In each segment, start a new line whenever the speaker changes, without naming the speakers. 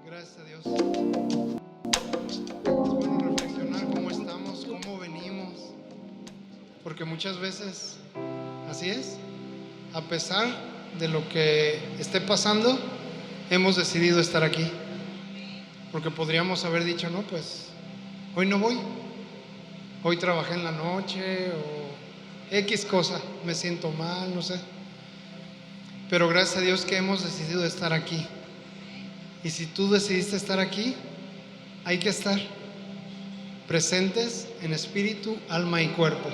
Gracias a Dios. Es bueno reflexionar cómo estamos, cómo venimos, porque muchas veces así es. A pesar de lo que esté pasando, hemos decidido estar aquí, porque podríamos haber dicho, no, pues hoy no voy, hoy trabajé en la noche o X cosa, me siento mal, no sé. Pero gracias a Dios que hemos decidido estar aquí. Y si tú decidiste estar aquí, hay que estar presentes en espíritu, alma y cuerpo.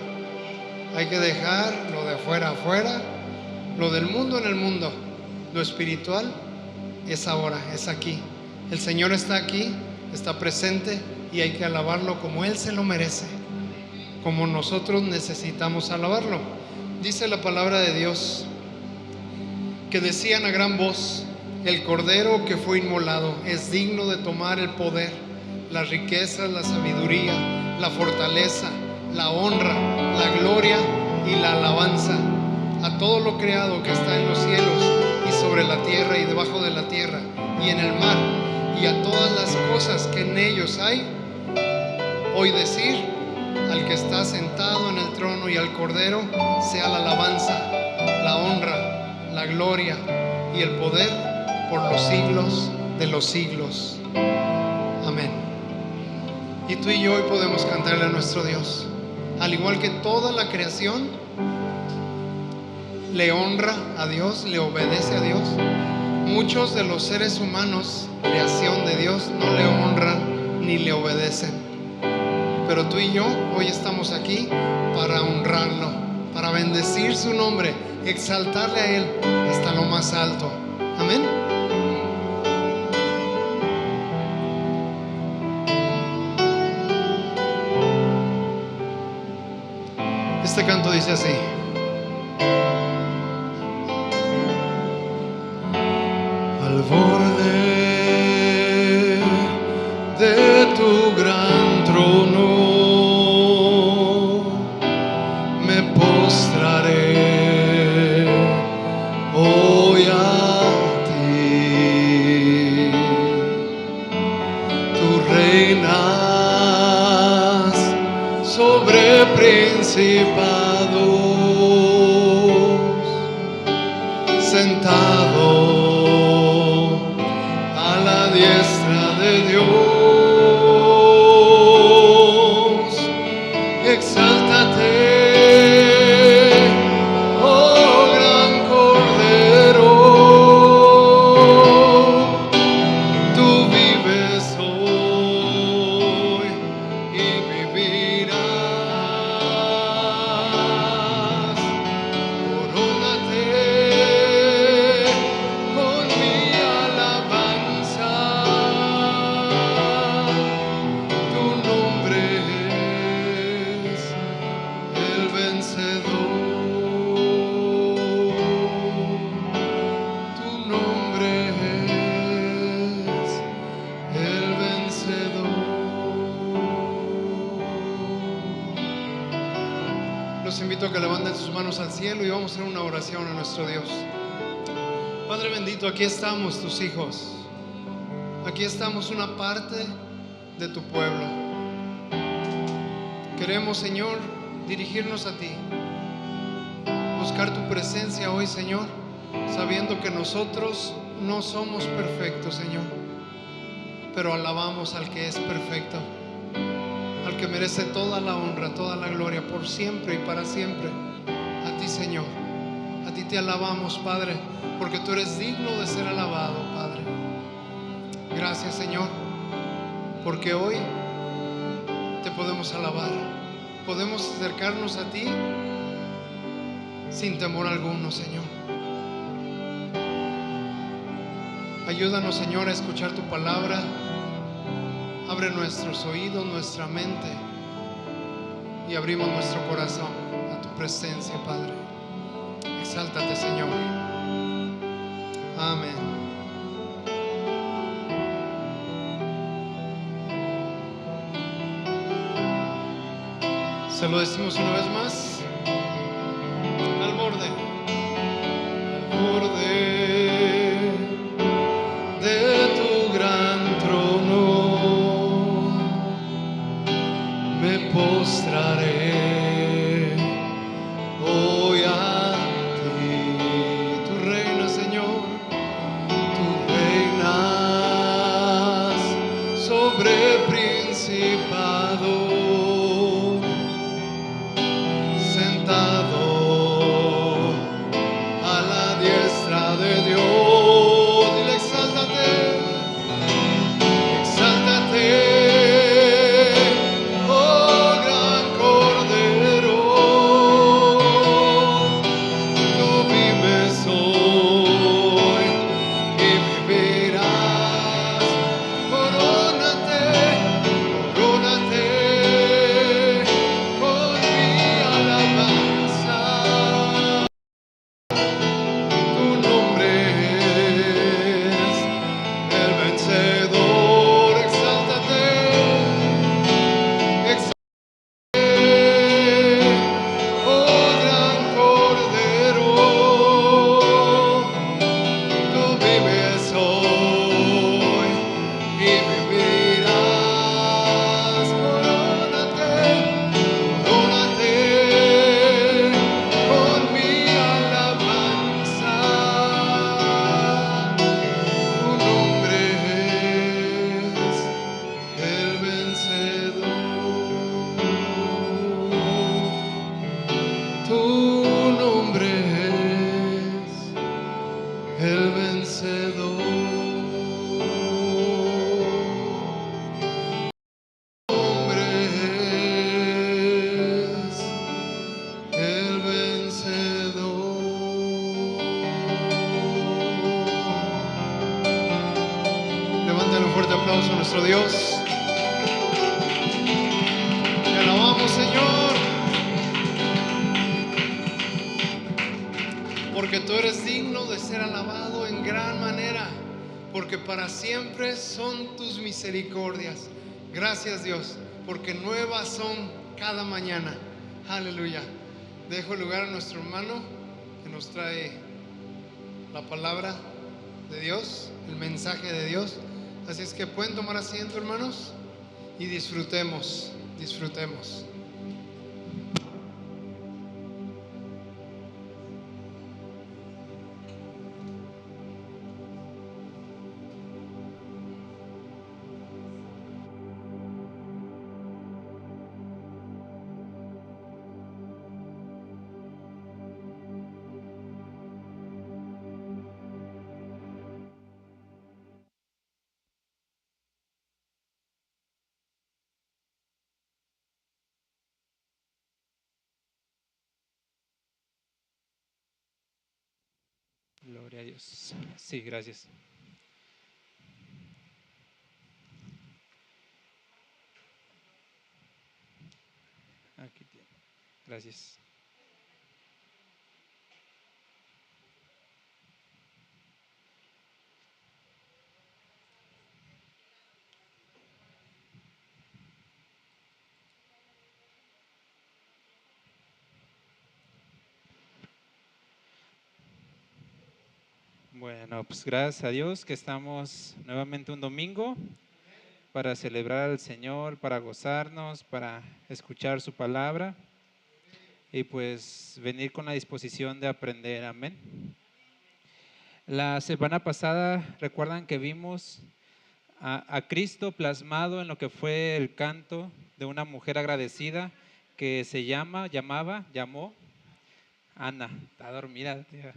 Hay que dejar lo de afuera afuera, lo del mundo en el mundo. Lo espiritual es ahora, es aquí. El Señor está aquí, está presente y hay que alabarlo como Él se lo merece, como nosotros necesitamos alabarlo. Dice la palabra de Dios que decían a gran voz: el Cordero que fue inmolado es digno de tomar el poder, las riquezas, la sabiduría, la fortaleza, la honra, la gloria y la alabanza a todo lo creado que está en los cielos y sobre la tierra y debajo de la tierra y en el mar, y a todas las cosas que en ellos hay. Hoy decir: al que está sentado en el trono y al Cordero sea la alabanza, la honra, la gloria y el poder por los siglos de los siglos. Amén. Y tú y yo hoy podemos cantarle a nuestro Dios. Al igual que toda la creación le honra a Dios, le obedece a Dios, muchos de los seres humanos, creación de Dios, no le honran ni le obedecen. Pero tú y yo hoy estamos aquí para honrarlo, para bendecir su nombre, exaltarle a Él hasta lo más alto. Amén. Este canto dice así: al borde de tu gran trono me postraré hoy a ti. Tú reinas sobre principados, sentado a la diestra de Dios. Exáltate, oh gran Cordero, tú vives hoy y vivirás. Corónate con mi alabanza, tu nombre es el vencedor, tu nombre es el vencedor. Los invito a que levanten sus manos al cielo y vamos a hacer una oración a nuestro Dios. Padre bendito, aquí estamos tus hijos, aquí estamos una parte de tu pueblo. Queremos, Señor, dirigirnos a ti, buscar tu presencia hoy, Señor, sabiendo que nosotros no somos perfectos, Señor, pero alabamos al que es perfecto, al que merece toda la honra, toda la gloria por siempre y para siempre. A ti, Señor, a ti te alabamos, Padre, porque tú eres digno de ser alabado, Padre. Gracias, Señor, porque hoy te podemos alabar, podemos acercarnos a ti sin temor alguno, Señor. Ayúdanos, Señor, a escuchar tu palabra. Abre nuestros oídos, nuestra mente, y abrimos nuestro corazón a tu presencia, Padre. Exáltate, Señor. Amén. Se lo decimos una vez más. Al borde fuerte aplauso a nuestro Dios. Te alabamos, Señor, porque tú eres digno de ser alabado en gran manera, porque para siempre son tus misericordias. Gracias, Dios, porque nuevas son cada mañana. Aleluya. Dejo lugar a nuestro hermano que nos trae la palabra de Dios, el mensaje de Dios. Así es que pueden tomar asiento, hermanos, y disfrutemos.
Gloria a Dios. Sí, gracias. Aquí tiene. Gracias. Bueno, pues gracias a Dios que estamos nuevamente un domingo para celebrar al Señor, para gozarnos, para escuchar su palabra y pues venir con la disposición de aprender. Amén. La semana pasada, recuerdan que vimos a Cristo plasmado en lo que fue el canto de una mujer agradecida que llamó Ana. Está dormida, tía.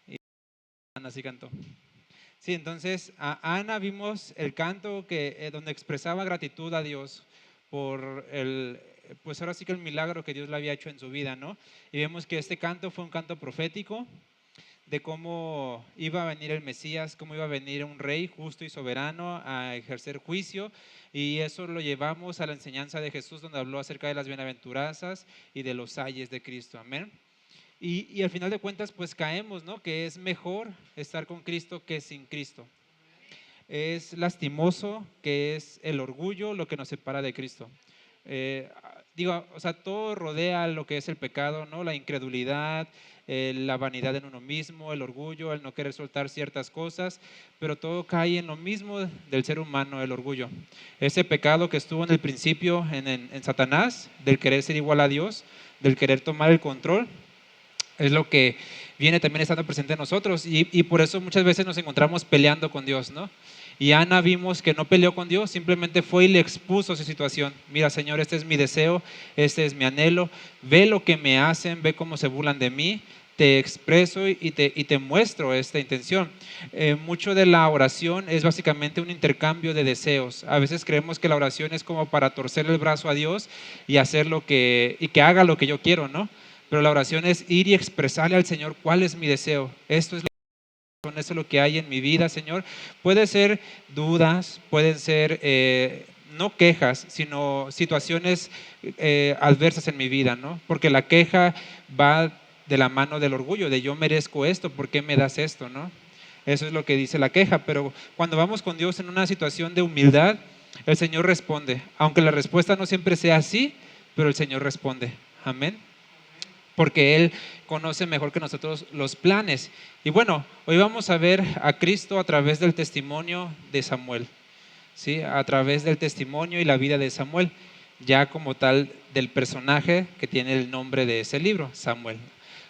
Y Ana sí cantó. Sí, entonces a Ana vimos el canto donde expresaba gratitud a Dios por pues ahora sí que el milagro que Dios le había hecho en su vida, ¿no? Y vemos que este canto fue un canto profético de cómo iba a venir el Mesías, cómo iba a venir un rey justo y soberano a ejercer juicio, y eso lo llevamos a la enseñanza de Jesús, donde habló acerca de las bienaventuranzas y de los ayes de Cristo. Amén. Y al final de cuentas pues caemos, ¿no? Que es mejor estar con Cristo que sin Cristo. Es lastimoso que es el orgullo lo que nos separa de Cristo. O sea, todo rodea lo que es el pecado, ¿no? La incredulidad, la vanidad en uno mismo, el orgullo, el no querer soltar ciertas cosas, pero todo cae en lo mismo del ser humano, el orgullo. Ese pecado que estuvo en el principio en Satanás, del querer ser igual a Dios, del querer tomar el control, es lo que viene también estando presente en nosotros, y por eso muchas veces nos encontramos peleando con Dios, ¿no? Y Ana vimos que no peleó con Dios, simplemente fue y le expuso su situación. Mira, Señor, este es mi deseo, este es mi anhelo, ve lo que me hacen, ve cómo se burlan de mí, te expreso y te muestro esta intención. Mucho de la oración es básicamente un intercambio de deseos. A veces creemos que la oración es como para torcer el brazo a Dios y y que haga lo que yo quiero, ¿no? Pero la oración es ir y expresarle al Señor cuál es mi deseo. Esto es lo que hay en mi vida, Señor. Puede ser dudas, pueden ser no quejas, sino situaciones adversas en mi vida, ¿no? Porque la queja va de la mano del orgullo, de yo merezco esto, ¿por qué me das esto, no? Eso es lo que dice la queja. Pero cuando vamos con Dios en una situación de humildad, el Señor responde. Aunque la respuesta no siempre sea así, pero el Señor responde. Amén. Porque Él conoce mejor que nosotros los planes. Y bueno, hoy vamos a ver a Cristo a través del testimonio de Samuel, ¿sí? A través del testimonio y la vida de Samuel, ya como tal del personaje que tiene el nombre de ese libro, Samuel.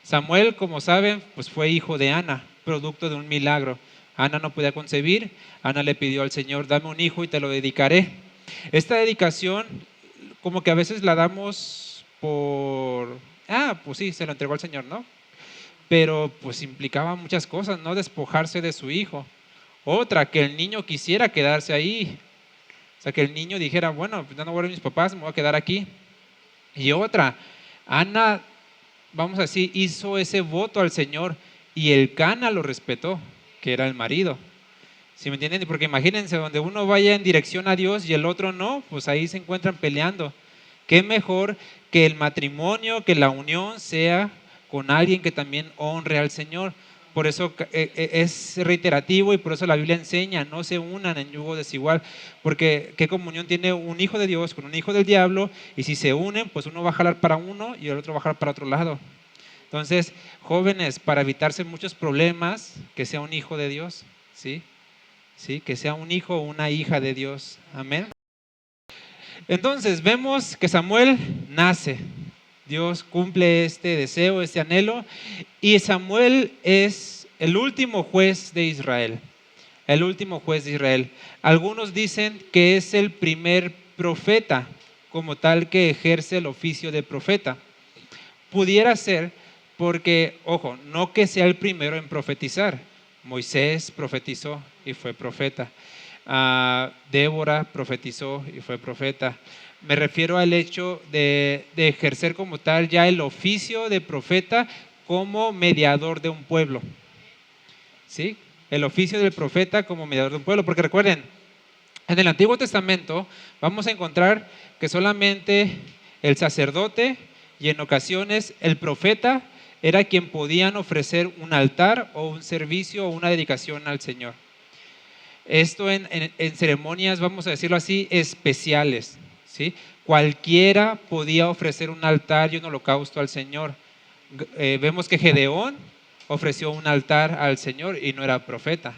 Samuel, como saben, pues fue hijo de Ana, producto de un milagro. Ana no podía concebir, Ana le pidió al Señor, dame un hijo y te lo dedicaré. Esta dedicación como que a veces la damos pues sí, se lo entregó al Señor, ¿no? Pero pues implicaba muchas cosas, ¿no? Despojarse de su hijo. Otra, que el niño quisiera quedarse ahí. O sea, que el niño dijera, bueno, pues ya no voy a ver a mis papás, me voy a quedar aquí. Y otra, Ana, vamos a decir, hizo ese voto al Señor y el Cana lo respetó, que era el marido. ¿Sí me entienden? Porque imagínense, donde uno vaya en dirección a Dios y el otro no, pues ahí se encuentran peleando. Qué mejor que el matrimonio, que la unión sea con alguien que también honre al Señor. Por eso es reiterativo y por eso la Biblia enseña, no se unan en yugo desigual, porque qué comunión tiene un hijo de Dios con un hijo del diablo, y si se unen, pues uno va a jalar para uno y el otro va a jalar para otro lado. Entonces, jóvenes, para evitarse muchos problemas, que sea un hijo de Dios, ¿sí? ¿Sí? Que sea un hijo o una hija de Dios. Amén. Entonces vemos que Samuel nace. Dios cumple este deseo, este anhelo, y Samuel es el último juez de Israel. El último juez de Israel. Algunos dicen que es el primer profeta, como tal, que ejerce el oficio de profeta. Pudiera ser porque, ojo, no que sea el primero en profetizar. Moisés profetizó y fue profeta. Débora profetizó y fue profeta. Me refiero al hecho de ejercer como tal ya el oficio de profeta como mediador de un pueblo. ¿Sí? El oficio del profeta como mediador de un pueblo. Porque recuerden, en el Antiguo Testamento vamos a encontrar que solamente el sacerdote y en ocasiones el profeta era quien podían ofrecer un altar o un servicio o una dedicación al Señor. Esto en ceremonias, vamos a decirlo así, especiales, ¿sí? Cualquiera podía ofrecer un altar y un holocausto al Señor. Vemos que Gedeón ofreció un altar al Señor y no era profeta.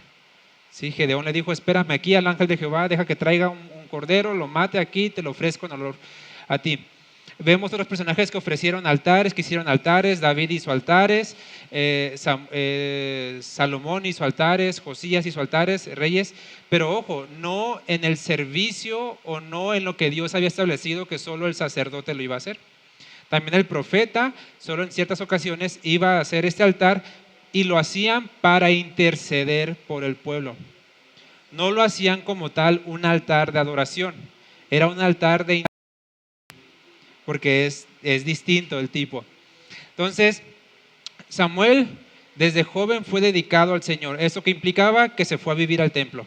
Sí, Gedeón le dijo: espérame aquí al ángel de Jehová, deja que traiga un cordero, lo mate aquí, te lo ofrezco en olor a ti. Vemos otros personajes que ofrecieron altares, que hicieron altares. David hizo altares, Salomón hizo altares, Josías hizo altares, reyes. Pero ojo, no en el servicio o no en lo que Dios había establecido que solo el sacerdote lo iba a hacer. También el profeta, solo en ciertas ocasiones, iba a hacer este altar y lo hacían para interceder por el pueblo. No lo hacían como tal un altar de adoración, era un altar de intercesión, porque es distinto el tipo. Entonces, Samuel desde joven fue dedicado al Señor. Eso que implicaba que se fue a vivir al templo.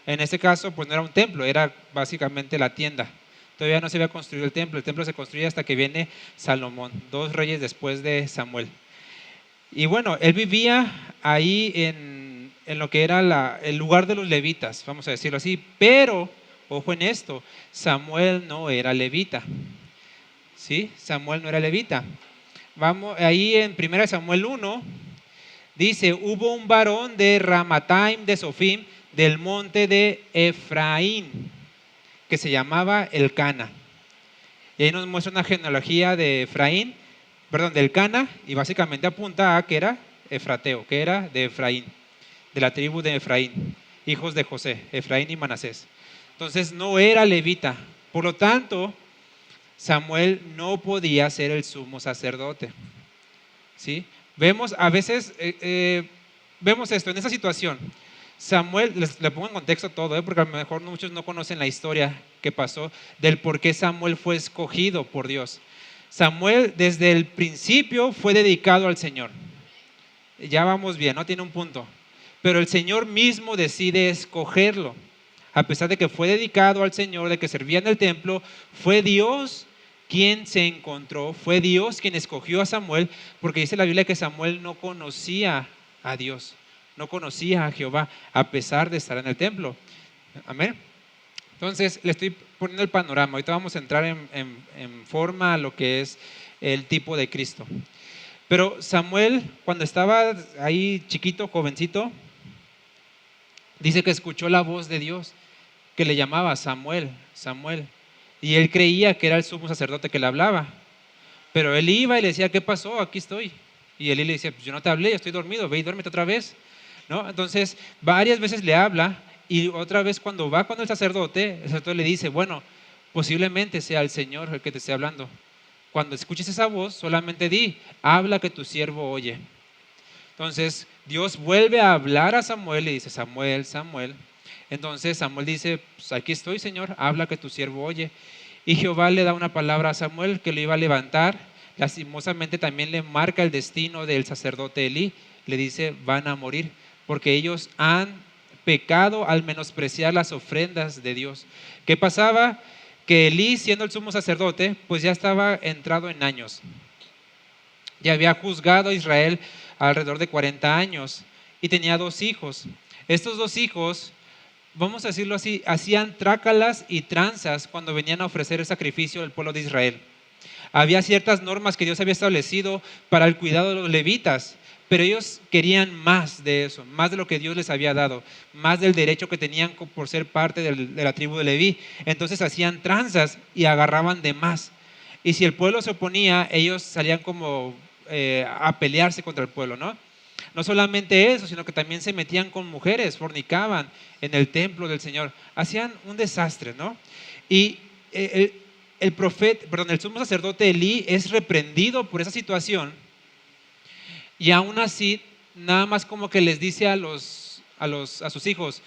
En este caso, pues no era un templo, era básicamente la tienda. Todavía no se había construido el templo se construye hasta que viene Salomón, 2 reyes después de Samuel. Y bueno, él vivía ahí en lo que era el lugar de los levitas, vamos a decirlo así. Pero, ojo en esto, Samuel no era levita. ¿Sí? Samuel no era levita. Vamos, ahí en 1 Samuel 1 dice: hubo un varón de Ramataim de Sofim, del monte de Efraín, que se llamaba Elcana. Y ahí nos muestra una genealogía de Efraín, perdón, del Cana, y básicamente apunta a que era efrateo, que era de Efraín, de la tribu de Efraín, hijos de José, Efraín y Manasés. Entonces no era levita, por lo tanto Samuel no podía ser el sumo sacerdote. ¿Sí? Vemos a veces, vemos esto en esa situación. Samuel, le pongo en contexto todo, porque a lo mejor muchos no conocen la historia que pasó del por qué Samuel fue escogido por Dios. Samuel desde el principio fue dedicado al Señor. Ya vamos bien, no tiene un punto. Pero el Señor mismo decide escogerlo. A pesar de que fue dedicado al Señor, de que servía en el templo, fue Dios quien se encontró, fue Dios quien escogió a Samuel, porque dice la Biblia que Samuel no conocía a Dios, no conocía a Jehová, a pesar de estar en el templo. Amén. Entonces, le estoy poniendo el panorama. Ahorita vamos a entrar en forma a lo que es el tipo de Cristo. Pero Samuel, cuando estaba ahí chiquito, jovencito, dice que escuchó la voz de Dios que le llamaba: Samuel, Samuel. Y él creía que era el sumo sacerdote que le hablaba. Pero él iba y le decía: ¿qué pasó? Aquí estoy. Y él le decía: pues yo no te hablé, yo estoy dormido, ve y duérmete otra vez, ¿no? Entonces, varias veces le habla, y otra vez cuando va con el sacerdote le dice: bueno, posiblemente sea el Señor el que te esté hablando. Cuando escuches esa voz, solamente di: habla, que tu siervo oye. Entonces, Dios vuelve a hablar a Samuel y dice: Samuel, Samuel. Entonces Samuel dice: pues aquí estoy, Señor, habla, que tu siervo oye. Y Jehová le da una palabra a Samuel que lo iba a levantar. Lastimosamente también le marca el destino del sacerdote Elí. Le dice: van a morir, porque ellos han pecado al menospreciar las ofrendas de Dios. ¿Qué pasaba? Que Elí, siendo el sumo sacerdote, pues ya estaba entrado en años. Ya había juzgado a Israel alrededor de 40 años y tenía 2 hijos. Estos 2 hijos, vamos a decirlo así, hacían trácalas y tranzas cuando venían a ofrecer el sacrificio del pueblo de Israel. Había ciertas normas que Dios había establecido para el cuidado de los levitas, pero ellos querían más de eso, más de lo que Dios les había dado, más del derecho que tenían por ser parte de la tribu de Leví. Entonces hacían tranzas y agarraban de más. Y si el pueblo se oponía, ellos salían como a pelearse contra el pueblo, ¿no? No solamente eso, sino que también se metían con mujeres, fornicaban en el templo del Señor, hacían un desastre, ¿no? Y el sumo sacerdote Elí es reprendido por esa situación y aún así nada más como que les dice a sus hijos,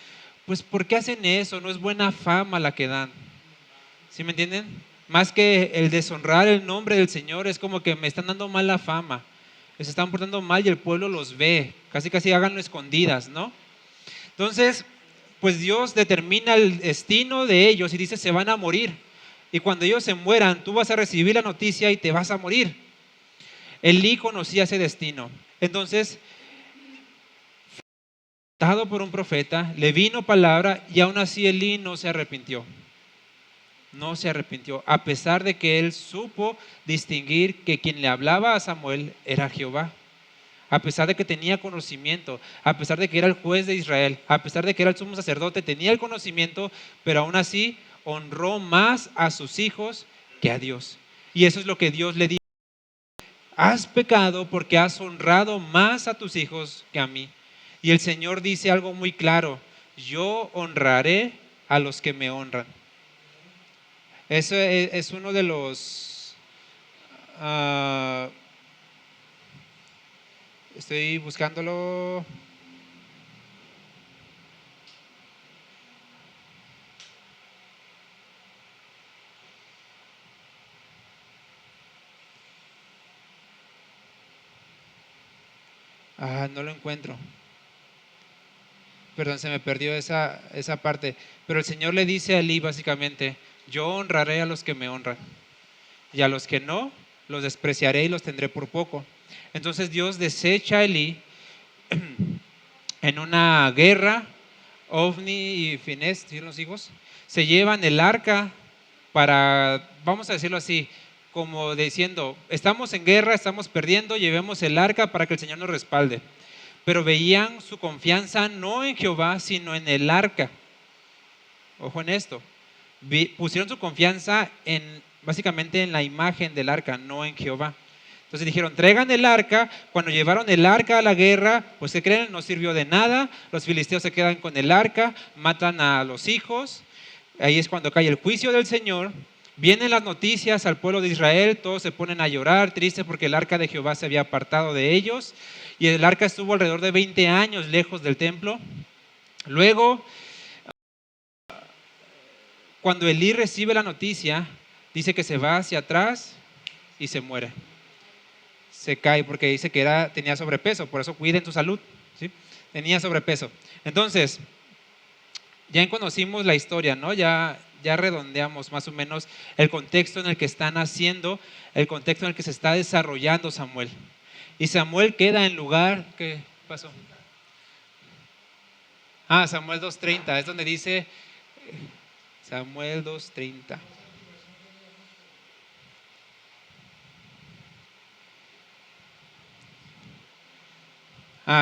pues ¿por qué hacen eso? No es buena fama la que dan. ¿Sí me entienden? Más que el deshonrar el nombre del Señor, es como que me están dando mala fama, les están portando mal y el pueblo los ve, casi casi háganlo escondidas, ¿no? Entonces, pues Dios determina el destino de ellos y dice, se van a morir. Y cuando ellos se mueran, tú vas a recibir la noticia y te vas a morir. Elí conocía ese destino. Entonces, dado por un profeta, le vino palabra y aún así Elí no se arrepintió. No se arrepintió, a pesar de que él supo distinguir que quien le hablaba a Samuel era Jehová. A pesar de que tenía conocimiento, a pesar de que era el juez de Israel, a pesar de que era el sumo sacerdote, tenía el conocimiento, pero aún así honró más a sus hijos que a Dios. Y eso es lo que Dios le dijo: has pecado porque has honrado más a tus hijos que a mí. Y el Señor dice algo muy claro: yo honraré a los que me honran. Eso es uno de los... estoy buscándolo. No lo encuentro. Perdón, se me perdió esa parte. Pero el Señor le dice a Elí básicamente: yo honraré a los que me honran, y a los que no, los despreciaré y los tendré por poco. Entonces Dios desecha a Elí en una guerra. Ofni y Finés, ¿sí, los hijos? Se llevan el arca para, vamos a decirlo así, como diciendo, estamos en guerra, estamos perdiendo, llevemos el arca para que el Señor nos respalde. Pero veían su confianza no en Jehová, sino en el arca. Ojo en esto. Pusieron su confianza básicamente en la imagen del arca, no en Jehová. Entonces dijeron, traigan el arca. Cuando llevaron el arca a la guerra, pues ¿qué creen? No sirvió de nada. Los filisteos se quedan con el arca, matan a los hijos. Ahí es cuando cae el juicio del Señor. Vienen las noticias al pueblo de Israel, todos se ponen a llorar, tristes porque el arca de Jehová se había apartado de ellos. Y el arca estuvo alrededor de 20 años lejos del templo. Luego, cuando Elí recibe la noticia, dice que se va hacia atrás y se muere. Se cae porque dice que tenía sobrepeso, por eso cuiden su salud, ¿sí? Tenía sobrepeso. Entonces, ya conocimos la historia, ¿no? Ya redondeamos más o menos el contexto en el que están haciendo, el contexto en el que se está desarrollando Samuel. Y Samuel queda en lugar, ¿qué pasó? Samuel 2:30, es donde dice, Samuel 2:30.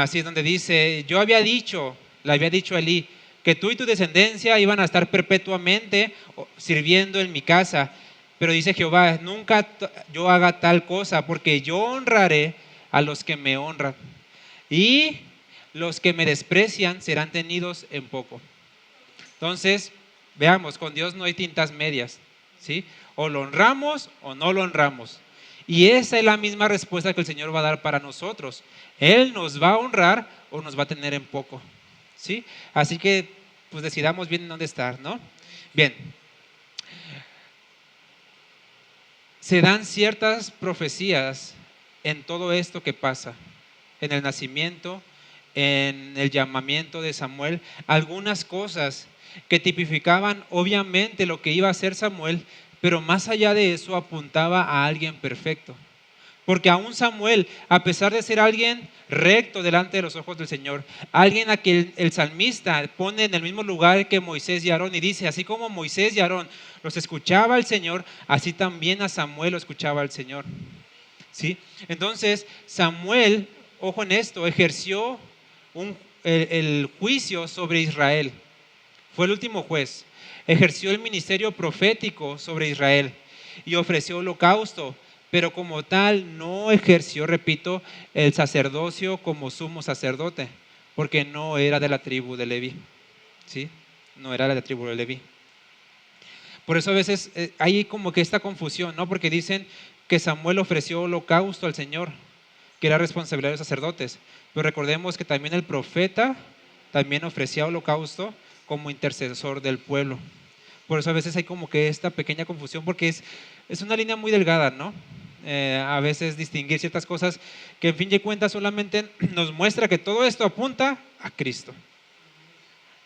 Sí, es donde dice, le había dicho a Elí, que tú y tu descendencia iban a estar perpetuamente sirviendo en mi casa. Pero dice Jehová, nunca yo haga tal cosa, porque yo honraré a los que me honran, y los que me desprecian serán tenidos en poco. Entonces, veamos, con Dios no hay tintas medias, ¿sí? O lo honramos o no lo honramos. Y esa es la misma respuesta que el Señor va a dar para nosotros. Él nos va a honrar o nos va a tener en poco, ¿sí? Así que, pues decidamos bien en dónde estar, ¿no? Bien. Se dan ciertas profecías en todo esto que pasa, en el nacimiento, en el llamamiento de Samuel algunas cosas que tipificaban obviamente lo que iba a hacer Samuel, pero más allá de eso apuntaba a alguien perfecto. Porque aún Samuel, a pesar de ser alguien recto delante de los ojos del Señor, alguien a quien el salmista pone en el mismo lugar que Moisés y Aarón y dice, así como Moisés y Aarón los escuchaba el Señor, así también a Samuel lo escuchaba el Señor. ¿Sí? Entonces Samuel, ojo en esto, ejerció el juicio sobre Israel. Fue el último juez. Ejerció el ministerio profético sobre Israel y ofreció holocausto, pero como tal no ejerció, repito, el sacerdocio como sumo sacerdote, porque no era de la tribu de Leví. ¿Sí? No era de la tribu de Leví. Por eso a veces hay como que esta confusión, ¿no? Porque dicen que Samuel ofreció holocausto al Señor, que era responsabilidad de los sacerdotes. Pero recordemos que también el profeta también ofrecía holocausto como intercesor del pueblo. Por eso a veces hay como que esta pequeña confusión, porque es una línea muy delgada, ¿no? A veces distinguir ciertas cosas que en fin de cuentas solamente nos muestra que todo esto apunta a Cristo.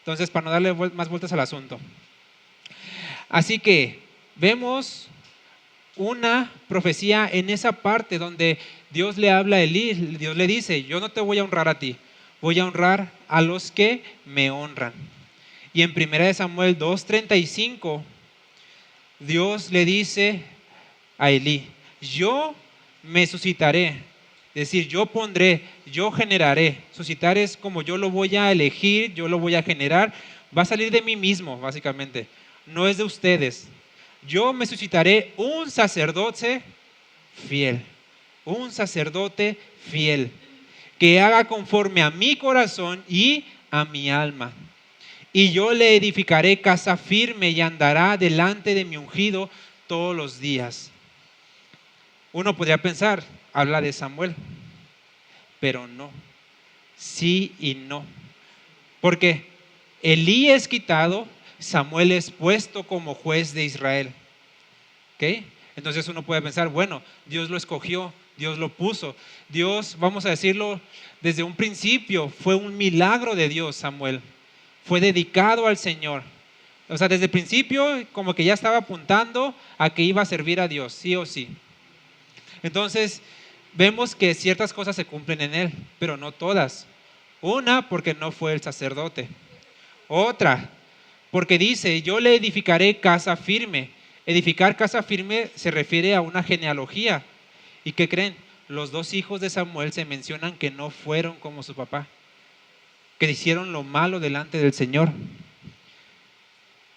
Entonces, para no darle más vueltas al asunto. Así que vemos una profecía en esa parte donde Dios le habla a Elí, Dios le dice, yo no te voy a honrar a ti, voy a honrar a los que me honran. Y en 1 Samuel 2:35, Dios le dice a Elí, yo me suscitaré, es decir, yo pondré, yo generaré. Suscitar es como yo lo voy a elegir, yo lo voy a generar, va a salir de mí mismo, básicamente, no es de ustedes. Yo me suscitaré un sacerdote fiel, un sacerdote fiel, que haga conforme a mi corazón y a mi alma. Y yo le edificaré casa firme y andará delante de mi ungido todos los días. Uno podría pensar, habla de Samuel, pero no, sí y no. Porque Elí es quitado, Samuel es puesto como juez de Israel. ¿Ok? Entonces uno puede pensar, bueno, Dios lo escogió, Dios lo puso. Dios, vamos a decirlo, desde un principio fue un milagro de Dios, Samuel. Fue dedicado al Señor. O sea, desde el principio como que ya estaba apuntando a que iba a servir a Dios, sí o sí. Entonces, vemos que ciertas cosas se cumplen en él, pero no todas. Una, porque no fue el sacerdote. Otra, porque dice, yo le edificaré casa firme. Edificar casa firme se refiere a una genealogía. ¿Y qué creen? Los dos hijos de Samuel se mencionan que no fueron como su papá, que hicieron lo malo delante del Señor.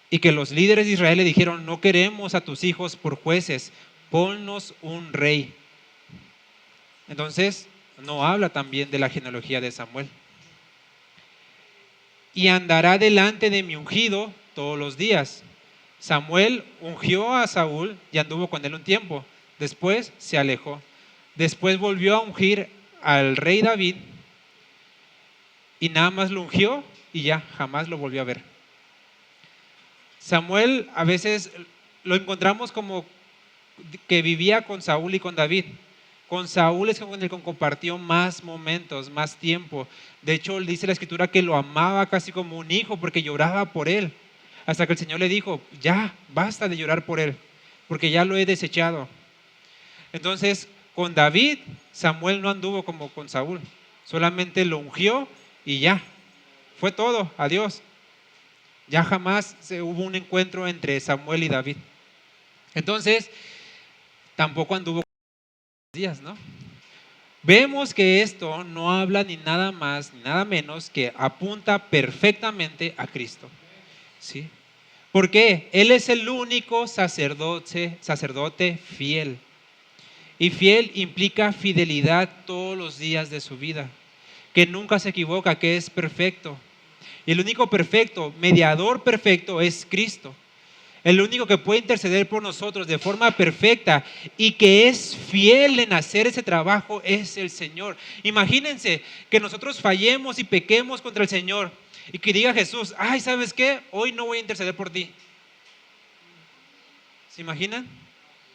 Y que los líderes de Israel le dijeron, no queremos a tus hijos por jueces, ponnos un rey. Entonces, no habla también de la genealogía de Samuel. Y andará delante de mi ungido todos los días. Samuel ungió a Saúl y anduvo con él un tiempo. Después se alejó. Después volvió a ungir al rey David y nada más lo ungió y ya jamás lo volvió a ver. Samuel a veces lo encontramos como que vivía con Saúl y con David. Con Saúl es con el que compartió más momentos, más tiempo. De hecho, dice la escritura que lo amaba casi como un hijo porque lloraba por él. Hasta que el Señor le dijo, ya, basta de llorar por él, porque ya lo he desechado. Entonces, con David, Samuel no anduvo como con Saúl. Solamente lo ungió y ya. Fue todo, adiós. Ya jamás hubo un encuentro entre Samuel y David. Entonces, tampoco anduvo días, ¿no? Vemos que esto no habla ni nada más ni nada menos que apunta perfectamente a Cristo. ¿Sí? ¿Por qué? Él es el único sacerdote fiel. Y fiel implica fidelidad todos los días de su vida, que nunca se equivoca, que es perfecto. Y el único perfecto, mediador perfecto es Cristo. El único que puede interceder por nosotros de forma perfecta y que es fiel en hacer ese trabajo es el Señor. Imagínense que nosotros fallemos y pequemos contra el Señor y que diga Jesús, ay, ¿sabes qué? Hoy no voy a interceder por ti. ¿Se imaginan?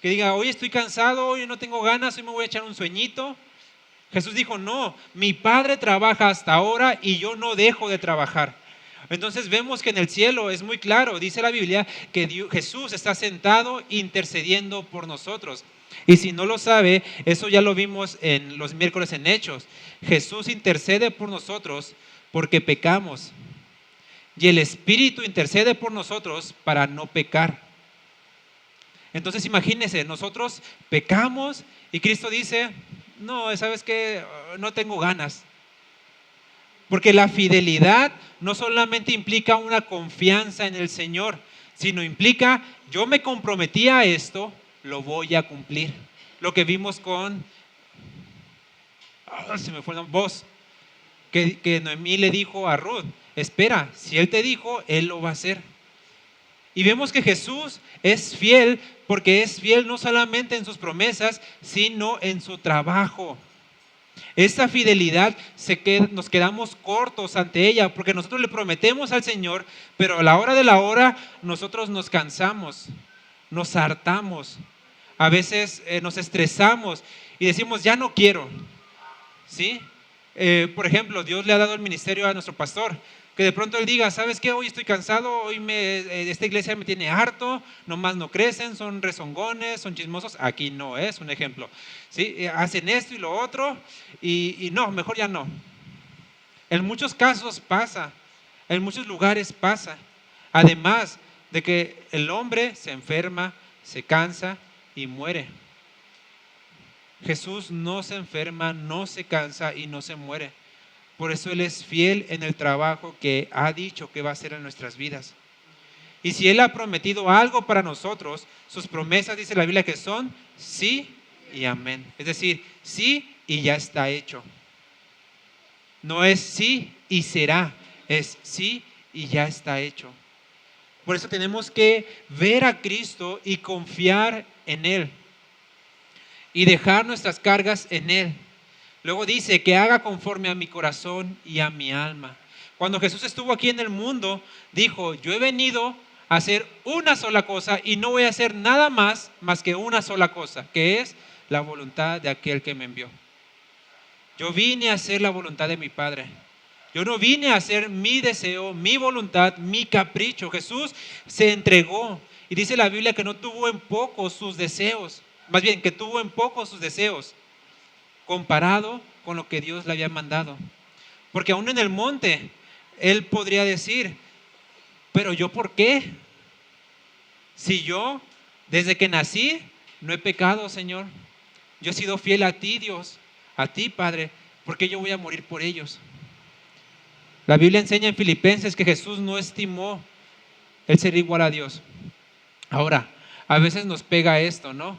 Que diga, hoy estoy cansado, hoy no tengo ganas, hoy me voy a echar un sueñito Jesús dijo, no, mi Padre trabaja hasta ahora y yo no dejo de trabajar. Entonces vemos que en el cielo es muy claro, dice la Biblia, que Jesús está sentado intercediendo por nosotros. Y si no lo sabe, eso ya lo vimos en los miércoles en Hechos. Jesús intercede por nosotros porque pecamos. Y el Espíritu intercede por nosotros para no pecar. Entonces imagínense, nosotros pecamos y Cristo dice, no, ¿sabes qué? No tengo ganas. Porque la fidelidad no solamente implica una confianza en el Señor, sino implica, yo me comprometí a esto, lo voy a cumplir. Lo que vimos con, se me fue la voz, que Noemí le dijo a Ruth, espera, si Él te dijo, Él lo va a hacer. Y vemos que Jesús es fiel porque es fiel no solamente en sus promesas, sino en su trabajo. Esta fidelidad nos quedamos cortos ante ella porque nosotros le prometemos al Señor, pero a la hora de la hora nosotros nos cansamos, nos hartamos, a veces nos estresamos y decimos ya no quiero, ¿sí? Por ejemplo, Dios le ha dado el ministerio a nuestro pastor, que de pronto él diga, ¿sabes qué? Hoy estoy cansado, hoy esta iglesia me tiene harto, nomás no crecen, son rezongones, son chismosos. Aquí no es un ejemplo, ¿sí? Hacen esto y lo otro y no, mejor ya no. En muchos casos pasa, en muchos lugares pasa. Además de que el hombre se enferma, se cansa y muere. Jesús no se enferma, no se cansa y no se muere. Por eso Él es fiel en el trabajo que ha dicho que va a hacer en nuestras vidas. Y si Él ha prometido algo para nosotros, sus promesas, dice la Biblia, que son sí y amén. Es decir, sí y ya está hecho. No es sí y será, es sí y ya está hecho. Por eso tenemos que ver a Cristo y confiar en Él. Y dejar nuestras cargas en Él. Luego dice que haga conforme a mi corazón y a mi alma. Cuando Jesús estuvo aquí en el mundo, dijo, yo he venido a hacer una sola cosa y no voy a hacer nada más que una sola cosa, que es la voluntad de aquel que me envió. Yo vine a hacer la voluntad de mi Padre. Yo no vine a hacer mi deseo, mi voluntad, mi capricho. Jesús se entregó y dice la Biblia que no tuvo en poco sus deseos, más bien que tuvo en poco sus deseos, comparado con lo que Dios le había mandado. Porque aún en el monte, Él podría decir, pero yo ¿por qué? Si yo, desde que nací, no he pecado, Señor. Yo he sido fiel a ti, Dios, a ti, Padre, ¿por qué yo voy a morir por ellos? La Biblia enseña en Filipenses que Jesús no estimó el ser igual a Dios. Ahora, a veces nos pega esto, ¿no?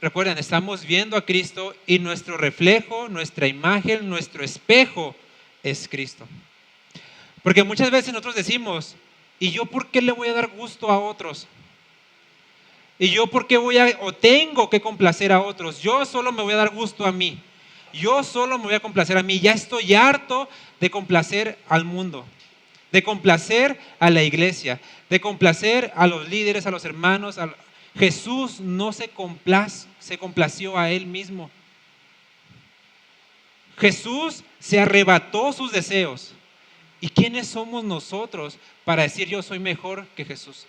Recuerden, estamos viendo a Cristo y nuestro reflejo, nuestra imagen, nuestro espejo es Cristo. Porque muchas veces nosotros decimos, ¿y yo por qué le voy a dar gusto a otros? ¿Y yo por qué tengo que complacer a otros? Yo solo me voy a dar gusto a mí. Yo solo me voy a complacer a mí. Ya estoy harto de complacer al mundo, de complacer a la iglesia, de complacer a los líderes, a los hermanos. Jesús no se complació a Él mismo. Jesús se arrebató sus deseos. ¿Y quiénes somos nosotros para decir yo soy mejor que Jesús?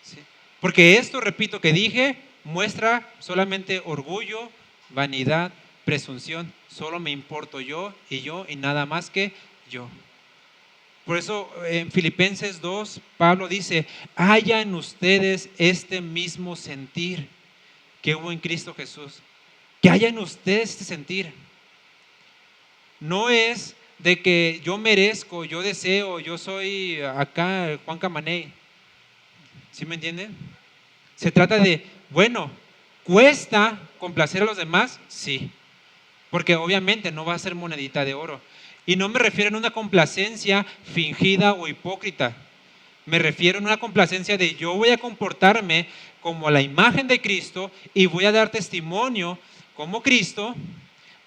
¿Sí? Porque esto, repito, que dije, muestra solamente orgullo, vanidad, presunción. Solo me importo yo y nada más que yo. Por eso en Filipenses 2, Pablo dice, haya en ustedes este mismo sentir que hubo en Cristo Jesús. Que haya en ustedes este sentir. No es de que yo merezco, yo deseo, yo soy acá Juan Camaney. ¿Sí me entienden? Se trata de, bueno, ¿cuesta complacer a los demás? Sí. Porque obviamente no va a ser monedita de oro. Y no me refiero a una complacencia fingida o hipócrita. Me refiero a una complacencia de yo voy a comportarme como la imagen de Cristo y voy a dar testimonio como Cristo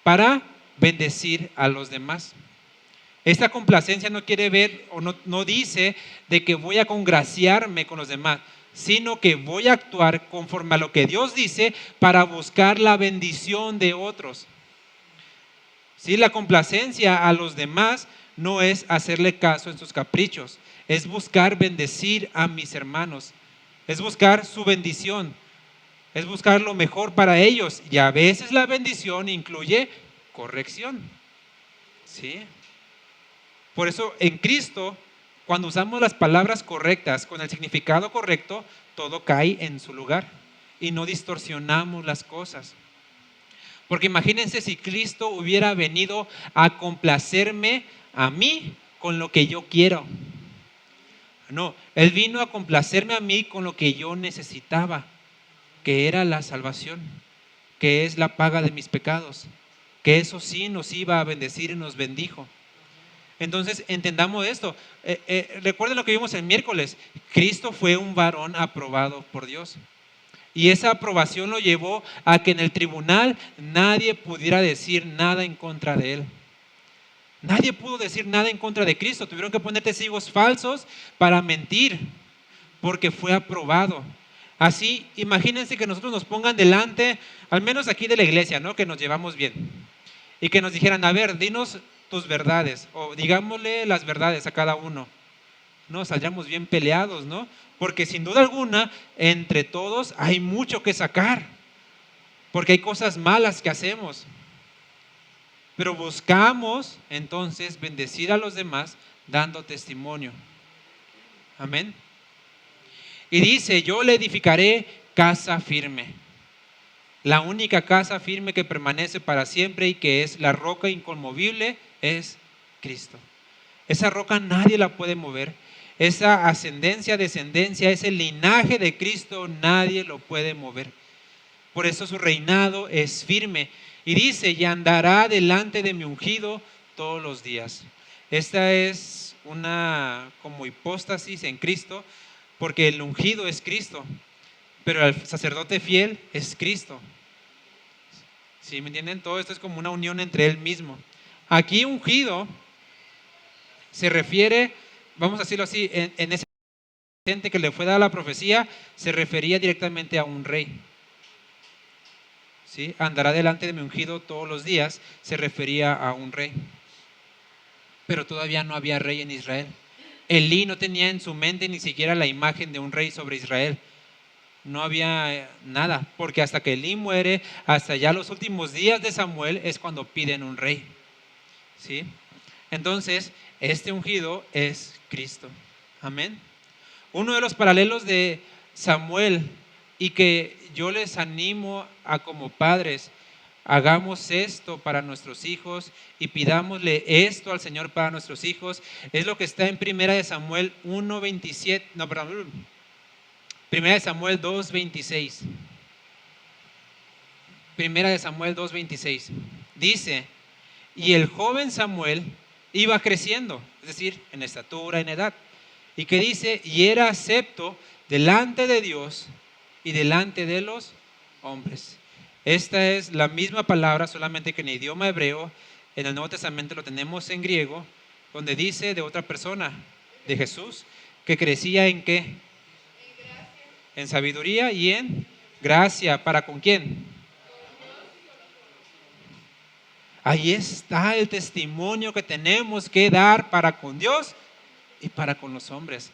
para bendecir a los demás. Esta complacencia no quiere ver o no dice de que voy a congraciarme con los demás. sino que voy a actuar conforme a lo que Dios dice para buscar la bendición de otros. ¿Sí? La complacencia a los demás no es hacerle caso en sus caprichos, es buscar bendecir a mis hermanos, es buscar su bendición, es buscar lo mejor para ellos. Y a veces la bendición incluye corrección. ¿Sí? Por eso en Cristo, cuando usamos las palabras correctas con el significado correcto, todo cae en su lugar y no distorsionamos las cosas. Porque imagínense si Cristo hubiera venido a complacerme a mí con lo que yo quiero. No, Él vino a complacerme a mí con lo que yo necesitaba, que era la salvación, que es la paga de mis pecados, que eso sí nos iba a bendecir y nos bendijo. Entonces entendamos esto. Recuerden lo que vimos el miércoles. Cristo fue un varón aprobado por Dios. Y esa aprobación lo llevó a que en el tribunal nadie pudiera decir nada en contra de él. Nadie pudo decir nada en contra de Cristo. Tuvieron que poner testigos falsos para mentir, porque fue aprobado. Así, imagínense que nosotros nos pongan delante, al menos aquí de la iglesia, ¿no? Que nos llevamos bien. Y que nos dijeran, a ver, dinos tus verdades, o digámosle las verdades a cada uno. No, saldríamos bien peleados, ¿no? Porque sin duda alguna, entre todos hay mucho que sacar, porque hay cosas malas que hacemos. Pero buscamos entonces bendecir a los demás dando testimonio. Amén. Y dice, yo le edificaré casa firme. La única casa firme que permanece para siempre y que es la roca inconmovible es Cristo. Esa roca nadie la puede mover. Esa ascendencia, descendencia, ese linaje de Cristo nadie lo puede mover. Por eso su reinado es firme. Y dice, y andará delante de mi ungido todos los días. Esta es una como hipóstasis en Cristo, porque el ungido es Cristo, pero el sacerdote fiel es Cristo. ¿Sí me entienden? Todo esto es como una unión entre Él mismo. Aquí ungido se refiere, vamos a decirlo así, en ese gente que le fue dada la profecía, se refería directamente a un rey. ¿Sí? Andará delante de mi ungido todos los días, se refería a un rey. Pero todavía no había rey en Israel. Elí no tenía en su mente ni siquiera la imagen de un rey sobre Israel. No había nada, porque hasta que Elí muere, hasta ya los últimos días de Samuel es cuando piden un rey. ¿Sí? Entonces, este ungido es Cristo. Amén. Uno de los paralelos de Samuel y que yo les animo a como padres, hagamos esto para nuestros hijos y pidámosle esto al Señor para nuestros hijos, es lo que está en Primera de Samuel 1:27, no, perdón, Primera de Samuel 2:26. Primera de Samuel 2:26. Dice, y el joven Samuel iba creciendo, es decir, en estatura, en edad. Y que dice, y era acepto delante de Dios y delante de los hombres. Esta es la misma palabra, solamente que en idioma hebreo. En el Nuevo Testamento lo tenemos en griego, donde dice de otra persona, de Jesús, que crecía en ¿qué? En sabiduría y en gracia. ¿Para con quién? Ahí está el testimonio que tenemos que dar para con Dios y para con los hombres.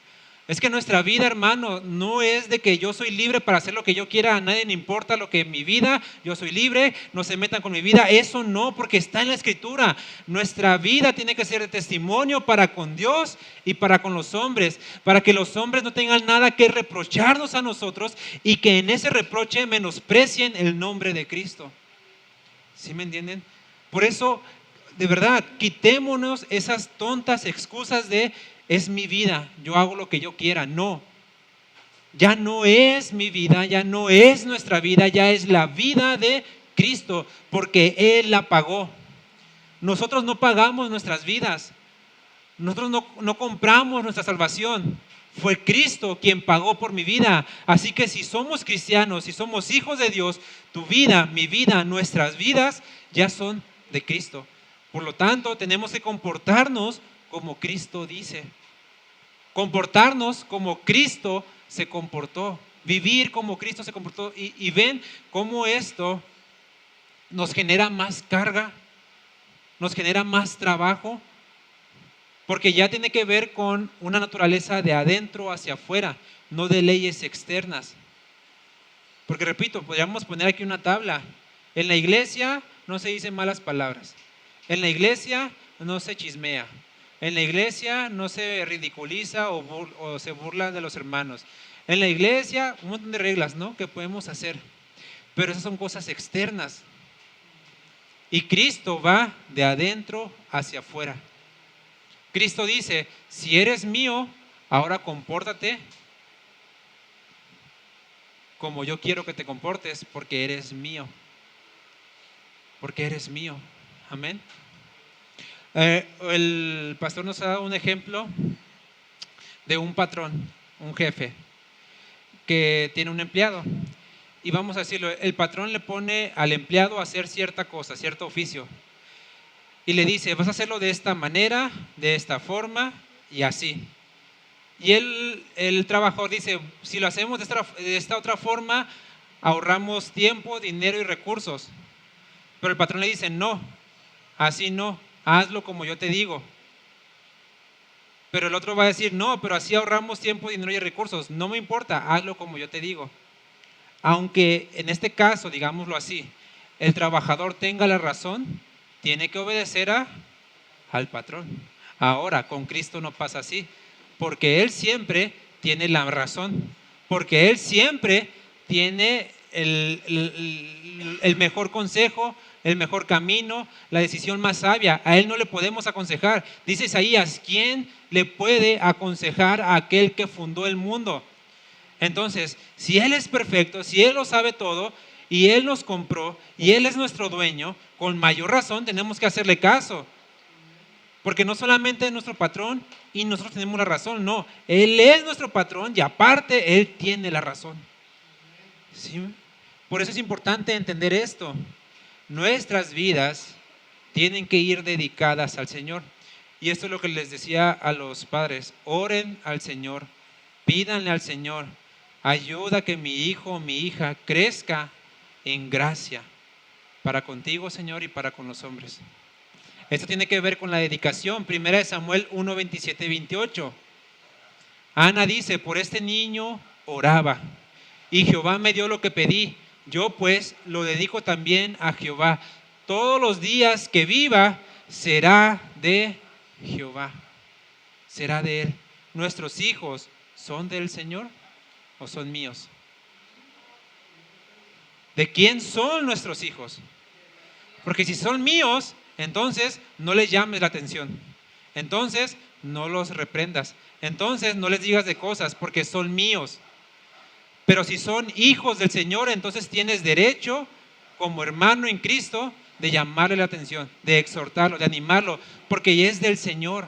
Es que nuestra vida, hermano, no es de que yo soy libre para hacer lo que yo quiera, a nadie le importa lo que mi vida, yo soy libre, no se metan con mi vida. Eso no, porque está en la Escritura. Nuestra vida tiene que ser de testimonio para con Dios y para con los hombres, para que los hombres no tengan nada que reprocharnos a nosotros y que en ese reproche menosprecien el nombre de Cristo. ¿Sí me entienden? Por eso, de verdad, quitémonos esas tontas excusas de es mi vida, yo hago lo que yo quiera. No, ya no es mi vida, ya no es nuestra vida, ya es la vida de Cristo, porque Él la pagó. Nosotros no pagamos nuestras vidas, nosotros no compramos nuestra salvación. Fue Cristo quien pagó por mi vida. Así que si somos cristianos, si somos hijos de Dios, tu vida, mi vida, nuestras vidas ya son de Cristo. Por lo tanto, tenemos que comportarnos como Cristo dice. Comportarnos como Cristo se comportó, vivir como Cristo se comportó. Y ven cómo esto nos genera más carga, nos genera más trabajo, porque ya tiene que ver con una naturaleza de adentro hacia afuera, no de leyes externas. Porque repito, podríamos poner aquí una tabla. En la iglesia no se dicen malas palabras. En la iglesia no se chismea. En la iglesia no se ridiculiza o se burla de los hermanos. En la iglesia un montón de reglas, ¿no?, que podemos hacer. Pero esas son cosas externas. Y Cristo va de adentro hacia afuera. Cristo dice, si eres mío, ahora compórtate como yo quiero que te comportes, porque eres mío. Porque eres mío. Amén. El pastor nos ha dado un ejemplo de un patrón, un jefe, que tiene un empleado. Y vamos a decirlo, el patrón le pone al empleado a hacer cierta cosa, cierto oficio. Y le dice, vas a hacerlo de esta manera, de esta forma y así. Y el trabajador dice, si lo hacemos de esta otra forma, ahorramos tiempo, dinero y recursos. Pero el patrón le dice, no, así no, hazlo como yo te digo. Pero el otro va a decir, no, pero así ahorramos tiempo, dinero y recursos. No me importa, hazlo como yo te digo. Aunque en este caso, digámoslo así, el trabajador tenga la razón, tiene que obedecer al patrón. Ahora, con Cristo no pasa así, porque Él siempre tiene la razón, porque Él siempre tiene el mejor consejo, el mejor camino, la decisión más sabia. A Él no le podemos aconsejar. Dice Isaías, ¿quién le puede aconsejar a aquel que fundó el mundo? Entonces, si Él es perfecto, si Él lo sabe todo, y Él nos compró, y Él es nuestro dueño, con mayor razón tenemos que hacerle caso. Porque no solamente es nuestro patrón y nosotros tenemos la razón, no, Él es nuestro patrón y aparte Él tiene la razón. ¿Sí? Por eso es importante entender esto. Nuestras vidas tienen que ir dedicadas al Señor. Y esto es lo que les decía a los padres, oren al Señor, pídanle al Señor, ayuda a que mi hijo o mi hija crezca en gracia para contigo, Señor, y para con los hombres. Esto tiene que ver con la dedicación. 1 Samuel 1, 27, 28. Ana dice, por este niño oraba y Jehová me dio lo que pedí. Yo pues lo dedico también a Jehová. Todos los días que viva será de Jehová. Será de Él. ¿Nuestros hijos son del Señor o son míos? ¿De quién son nuestros hijos? Porque si son míos, entonces no les llames la atención. Entonces no los reprendas. Entonces no les digas de cosas porque son míos. Pero si son hijos del Señor, entonces tienes derecho como hermano en Cristo de llamarle la atención, de exhortarlo, de animarlo, porque es del Señor.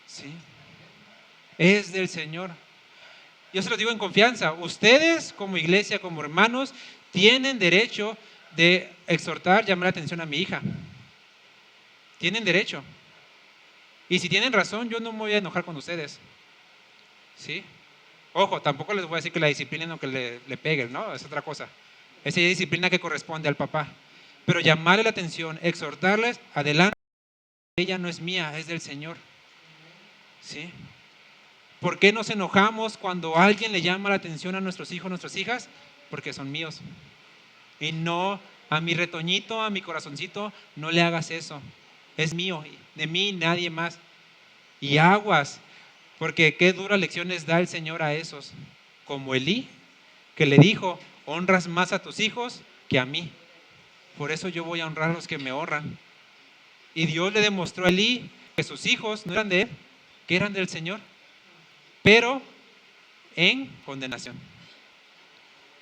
¿Sí? Es del Señor. Yo se lo digo en confianza. Ustedes como iglesia, como hermanos, tienen derecho de exhortar, llamar la atención a mi hija. Tienen derecho. Y si tienen razón, yo no me voy a enojar con ustedes. ¿Sí? Ojo, tampoco les voy a decir que la disciplinen o que le peguen, ¿no? Es otra cosa. Esa es disciplina que corresponde al papá. Pero llamarle la atención, exhortarles, adelante. Ella no es mía, es del Señor. ¿Sí? ¿Por qué nos enojamos cuando alguien le llama la atención a nuestros hijos, nuestras hijas? Porque son míos. Y no a mi retoñito, a mi corazoncito, no le hagas eso. Es mío, de mí nadie más. Y aguas, porque qué duras lecciones da el Señor a esos. Como Elí, que le dijo, honras más a tus hijos que a mí. Por eso yo voy a honrar a los que me honran. Y Dios le demostró a Elí que sus hijos no eran de él, que eran del Señor, pero en condenación.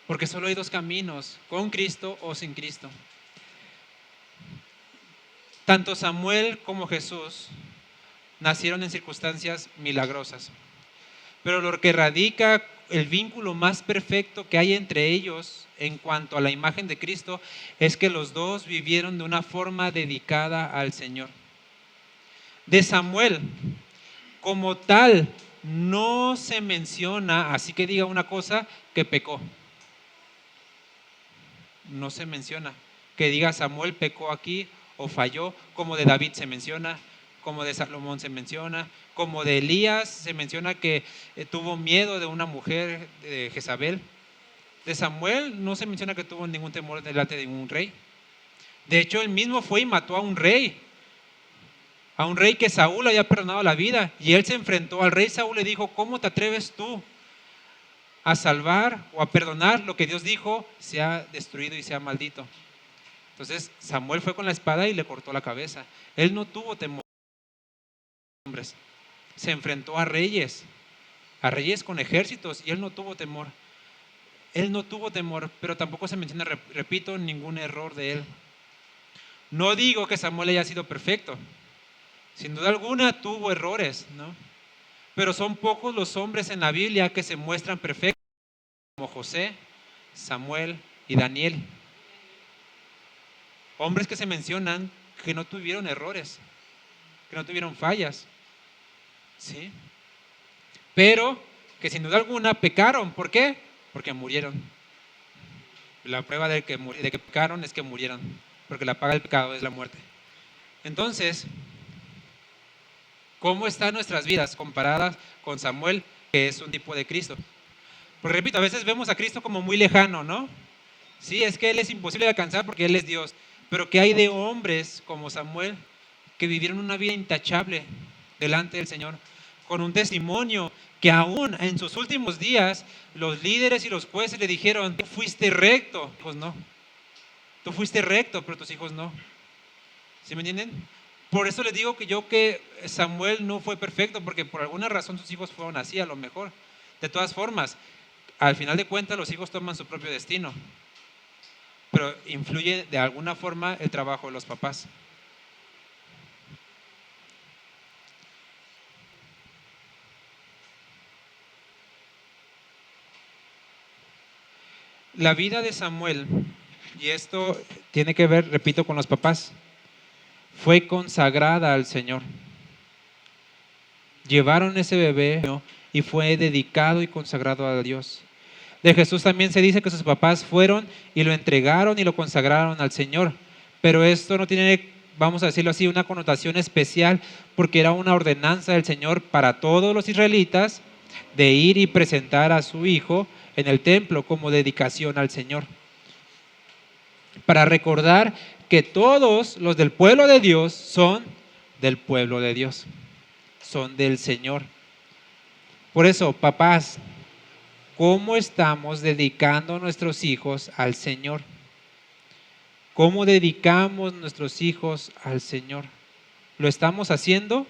Porque solo hay dos caminos, con Cristo o sin Cristo. Tanto Samuel como Jesús nacieron en circunstancias milagrosas. Pero lo que radica el vínculo más perfecto que hay entre ellos en cuanto a la imagen de Cristo es que los dos vivieron de una forma dedicada al Señor. De Samuel, como tal, no se menciona, así que diga una cosa, que pecó. No se menciona que diga Samuel pecó aquí o falló, como de David se menciona, como de Salomón se menciona, como de Elías se menciona que tuvo miedo de una mujer, de Jezabel. De Samuel no se menciona que tuvo ningún temor delante de ningún rey. De hecho, él mismo fue y mató a un rey que Saúl había perdonado la vida, y él se enfrentó al rey Saúl y le dijo: ¿cómo te atreves tú a salvar o a perdonar lo que Dios dijo sea destruido y sea maldito? Entonces Samuel fue con la espada y le cortó la cabeza. Él no tuvo temor de hombres, se enfrentó a reyes con ejércitos, y él no tuvo temor. Él no tuvo temor, pero tampoco se menciona, repito, ningún error de él. No digo que Samuel haya sido perfecto, sin duda alguna tuvo errores, ¿no? Pero son pocos los hombres en la Biblia que se muestran perfectos, como José, Samuel y Daniel. Hombres que se mencionan que no tuvieron errores, que no tuvieron fallas, ¿sí? Pero que sin duda alguna pecaron. ¿Por qué? Porque murieron. La prueba de que pecaron es que murieron, porque la paga del pecado es la muerte. Entonces, ¿cómo están nuestras vidas comparadas con Samuel, que es un tipo de Cristo? Pues repito, a veces vemos a Cristo como muy lejano, ¿no? Sí, es que Él es imposible de alcanzar porque Él es Dios. Pero ¿qué hay de hombres como Samuel que vivieron una vida intachable delante del Señor, con un testimonio que aún en sus últimos días los líderes y los jueces le dijeron: tú fuiste recto? Hijos no. Tú fuiste recto, pero tus hijos no. ¿Sí me entienden? Por eso les digo que Samuel no fue perfecto, porque por alguna razón sus hijos fueron así, a lo mejor. De todas formas, al final de cuentas los hijos toman su propio destino, pero influye de alguna forma el trabajo de los papás. La vida de Samuel, y esto tiene que ver, repito, con los papás, fue consagrada al Señor. Llevaron ese bebé y fue dedicado y consagrado a Dios. De Jesús también se dice que sus papás fueron y lo entregaron y lo consagraron al Señor. Pero esto no tiene, vamos a decirlo así, una connotación especial, porque era una ordenanza del Señor para todos los israelitas de ir y presentar a su hijo en el templo como dedicación al Señor, para recordar que todos los del pueblo de Dios son del pueblo de Dios, son del Señor. Por eso, papás, ¿cómo estamos dedicando a nuestros hijos al Señor? ¿Cómo dedicamos nuestros hijos al Señor? ¿Lo estamos haciendo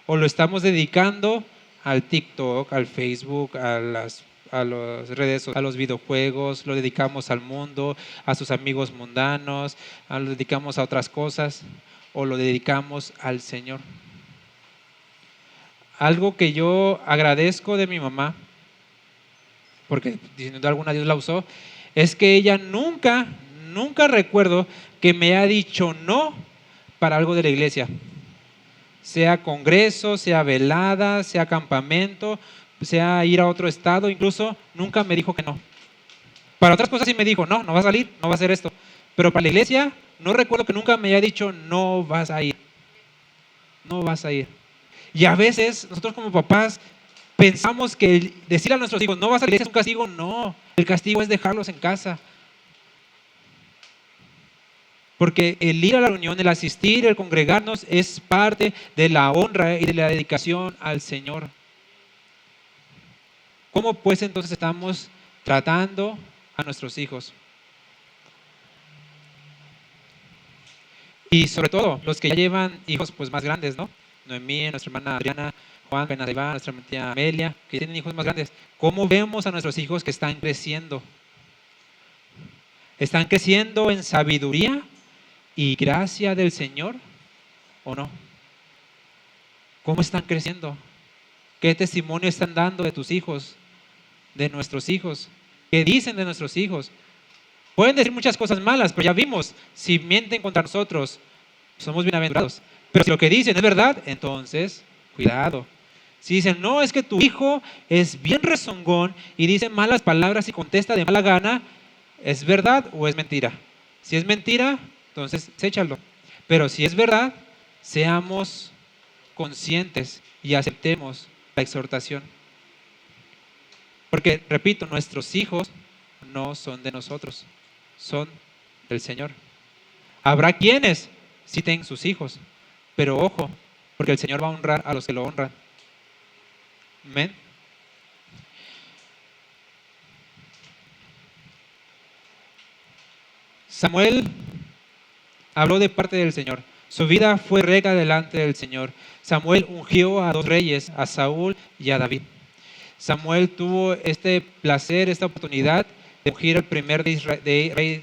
o lo estamos dedicando al TikTok, al Facebook, a las redes, a los videojuegos? ¿Lo dedicamos al mundo, a sus amigos mundanos? ¿Lo dedicamos a otras cosas o lo dedicamos al Señor? Algo que yo agradezco de mi mamá, porque sin duda alguna Dios la usó, es que ella nunca recuerdo que me haya dicho no para algo de la iglesia. Sea congreso, sea velada, sea campamento, sea ir a otro estado, incluso nunca me dijo que no. Para otras cosas sí me dijo: no, no vas a salir, no vas a hacer esto. Pero para la iglesia no recuerdo que nunca me haya dicho: no vas a ir, no vas a ir. Y a veces nosotros como papás pensamos que decirle a nuestros hijos: no vas a la iglesia, es un castigo. No, el castigo es dejarlos en casa. Porque el ir a la reunión, el asistir, el congregarnos es parte de la honra y de la dedicación al Señor. ¿Cómo pues entonces estamos tratando a nuestros hijos? Y sobre todo los que ya llevan hijos pues más grandes, ¿no? Noemí, nuestra hermana Adriana, Juan, Benadeva, nuestra tía Amelia, que tienen hijos más grandes. ¿Cómo vemos a nuestros hijos que están creciendo? ¿Están creciendo en sabiduría y gracia del Señor o no? ¿Cómo están creciendo? ¿Qué testimonio están dando de tus hijos, de nuestros hijos? ¿Qué dicen de nuestros hijos? Pueden decir muchas cosas malas, pero ya vimos, si mienten contra nosotros, somos bienaventurados. Pero si lo que dicen es verdad, entonces, cuidado. Si dicen, no, es que tu hijo es bien rezongón y dice malas palabras y contesta de mala gana, ¿es verdad o es mentira? Si es mentira, entonces échalo. Pero si es verdad, seamos conscientes y aceptemos la exhortación. Porque, repito, nuestros hijos no son de nosotros, son del Señor. Habrá quienes citen sus hijos, pero ojo, porque el Señor va a honrar a los que lo honran. Amén. Samuel habló de parte del Señor. Su vida fue recta delante del Señor. Samuel ungió a 2 reyes, a Saúl y a David. Samuel tuvo este placer, esta oportunidad de ungir al primer rey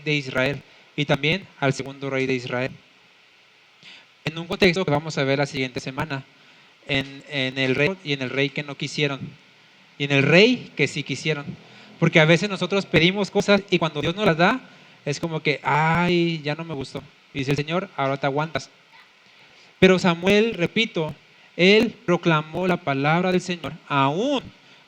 de Israel y también al segundo rey de Israel. En un contexto que vamos a ver la siguiente semana, en el rey y en el rey que no quisieron, y en el rey que sí quisieron. Porque a veces nosotros pedimos cosas y cuando Dios nos las da, es como que, ay, ya no me gustó. Y dice el Señor, ahora te aguantas. Pero Samuel, repito, él proclamó la palabra del Señor, aún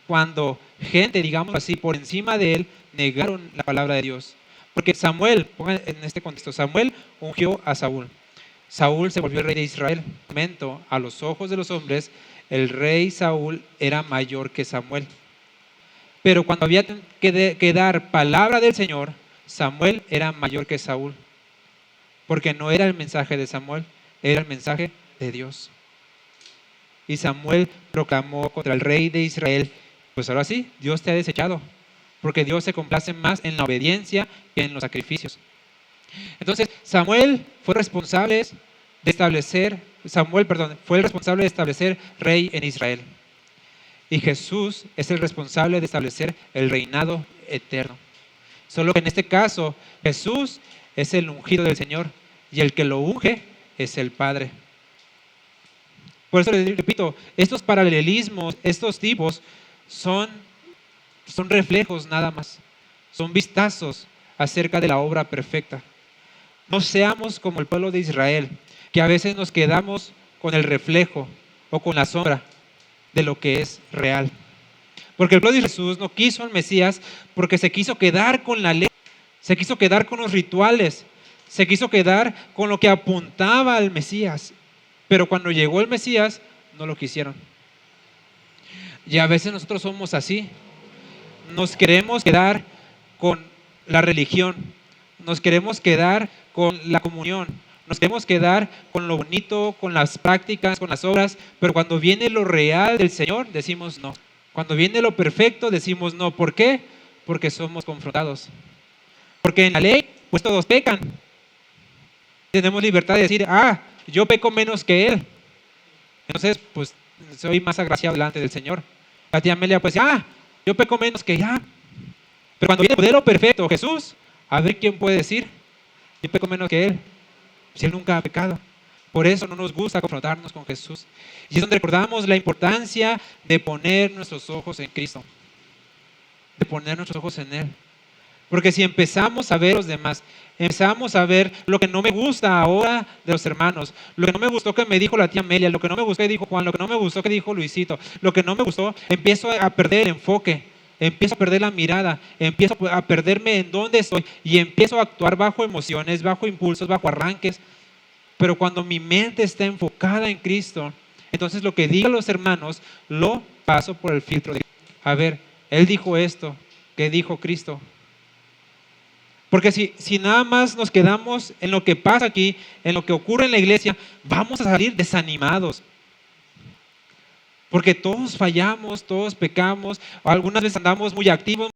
cuando gente, digamos así, por encima de él, negaron la palabra de Dios. Porque Samuel, pongan en este contexto, Samuel ungió a Saúl. Saúl se volvió rey de Israel. Momento, a los ojos de los hombres, el rey Saúl era mayor que Samuel. Pero cuando había que dar palabra del Señor, Samuel era mayor que Saúl. Porque no era el mensaje de Samuel, era el mensaje de Dios. Y Samuel proclamó contra el rey de Israel, pues ahora sí, Dios te ha desechado. Porque Dios se complace más en la obediencia que en los sacrificios. Entonces, fue el responsable de establecer rey en Israel. Y Jesús es el responsable de establecer el reinado eterno. Solo que en este caso, Jesús es el ungido del Señor y el que lo unge es el Padre. Por eso les repito, estos paralelismos, estos tipos son reflejos nada más. Son vistazos acerca de la obra perfecta. No seamos como el pueblo de Israel, que a veces nos quedamos con el reflejo o con la sombra de lo que es real. Porque el pueblo de Jesús no quiso al Mesías porque se quiso quedar con la ley, se quiso quedar con los rituales, se quiso quedar con lo que apuntaba al Mesías. Pero cuando llegó el Mesías, no lo quisieron. Y a veces nosotros somos así. Nos queremos quedar con la religión, nos queremos quedar con la comunión, nos queremos quedar con lo bonito, con las prácticas, con las obras, pero cuando viene lo real del Señor, decimos no. Cuando viene lo perfecto, decimos no. ¿Por qué? Porque somos confrontados. Porque en la ley, pues todos pecan. Tenemos libertad de decir, yo peco menos que él. Entonces, pues soy más agraciado delante del Señor. La tía Amelia, pues, yo peco menos que ella. Pero cuando viene el modelo perfecto, Jesús, a ver quién puede decir, yo peco menos que él, si él nunca ha pecado. Por eso no nos gusta confrontarnos con Jesús. Y es donde recordamos la importancia de poner nuestros ojos en Cristo, de poner nuestros ojos en Él. Porque si empezamos a ver los demás, empezamos a ver lo que no me gusta ahora de los hermanos, lo que no me gustó que me dijo la tía Amelia, lo que no me gustó que dijo Juan, lo que no me gustó que dijo Luisito, lo que no me gustó, empiezo a perder el enfoque, empiezo a perder la mirada, empiezo a perderme en dónde estoy y empiezo a actuar bajo emociones, bajo impulsos, bajo arranques. Pero cuando mi mente está enfocada en Cristo, entonces lo que digan los hermanos lo paso por el filtro de, a ver, él dijo esto, ¿qué dijo Cristo? Porque si nada más nos quedamos en lo que pasa aquí, en lo que ocurre en la iglesia, vamos a salir desanimados. Porque todos fallamos, todos pecamos, algunas veces andamos muy activos,